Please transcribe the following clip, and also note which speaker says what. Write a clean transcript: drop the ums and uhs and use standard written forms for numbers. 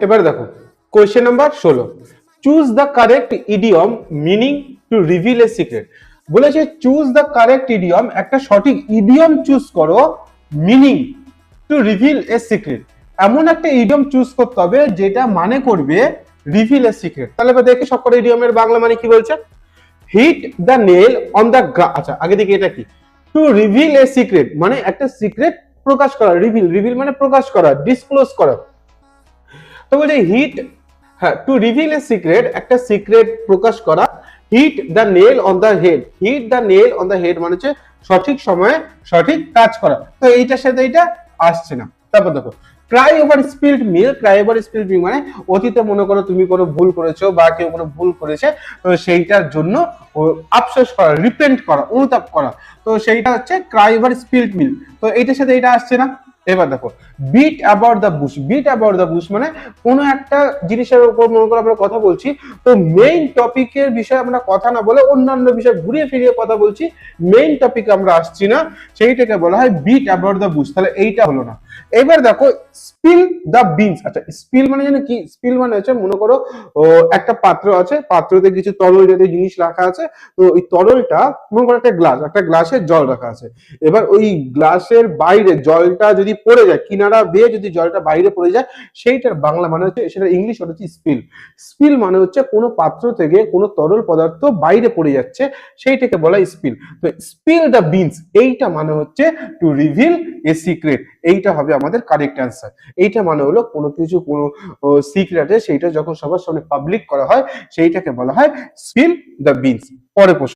Speaker 1: এবার দেখো question number 16, choose the correct idiom meaning to reveal a secret. বলেছে choose the correct idiom, একটা সঠিক ইডিয়ম চুজ করো meaning to reveal a secret. এমন একটা ইডিয়ম চুজ করতে হবে যেটা মানে করবে রিভিল এ সিক্রেট। তাহলে এবার দেখি সবকটা ইডিয়মের বাংলা মানে কি বলছে। Hit the nail on the আচ্ছা আগে দেখি এটা কি। টু রিভিল এ সিক্রেট মানে একটা সিক্রেট প্রকাশ করা, রিভিল রিভিল মানে প্রকাশ করা, ডিসক্লোজ করা। তো বলছে হিট, হ্যাঁ, টু রিভিল এ সিক্রেট একটা সিক্রেট প্রকাশ করা। Hit the nail on the head, hit the nail on the head মানে হচ্ছে সঠিক সময়ে সঠিক কাজ করা। তো এইটার সাথে এটা আসছে না। তারপর দেখো Cry over spelled milk, Cry over spelled milk মানে অতীতে মনে করো তুমি কোনো ভুল করেছো বা কেউ কোনো ভুল করেছে, তো সেইটার জন্য আফসোস করা, রিপেন্ট করা, অনুতাপ করা। তো সেইটা হচ্ছে ক্রাই ওভার স্পিল্ড মিল্ক। তো এইটার সাথে এটা আসছে না। এবার দেখো beat about the bush, beat about the bush মানে কোনো একটা জিনিসের উপর মনে করো আমরা কথা বলছি, তো মেইন টপিকের বিষয়ে আমরা কথা না বলে অন্যান্য বিষয় ঘুরিয়ে ফিরিয়ে কথা বলছি, মেইন টপিকে আমরা আসছি না, সেইটাকে বলা হয় বিট অ্যাবাউট দ্য বুশ। তাহলে এইটা হলো না। এবার দেখো স্পিল দ্য বিনস, আচ্ছা স্পিল মানে জানো কি? স্পিল মানে হচ্ছে মনে করো একটা পাত্র আছে, পাত্রতে কিছু তরল জাতীয় জিনিস রাখা আছে, তো ওই তরলটা মনে করো একটা গ্লাস, একটা গ্লাসে জল রাখা আছে। এবার ওই গ্লাসের বাইরে জলটা যদি পড়ে যায়, কিনারা বেয়ে যদি জলটা বাইরে পড়ে যায়, সেইটার বাংলা মানে হচ্ছে, সেটা ইংলিশ হচ্ছে স্পিল। স্পিল মানে হচ্ছে কোনো পাত্র থেকে কোনো তরল পদার্থ বাইরে পড়ে যাচ্ছে, সেইটাকে বলা স্পিল। তো স্পিল দ্য বিনস এইটা মানে হচ্ছে টু রিভিল এ সিক্রেট, এইটা হবে আমাদের কারেক্ট অ্যান্সার। এইটা মানে হলো কোনো কিছু, কোনো সিক্রেট সেইটা যখন সবার সামনে পাবলিক করা হয়, সেইটাকে বলা হয় স্পিল দ্য বিনস। পরে প্রশ্ন।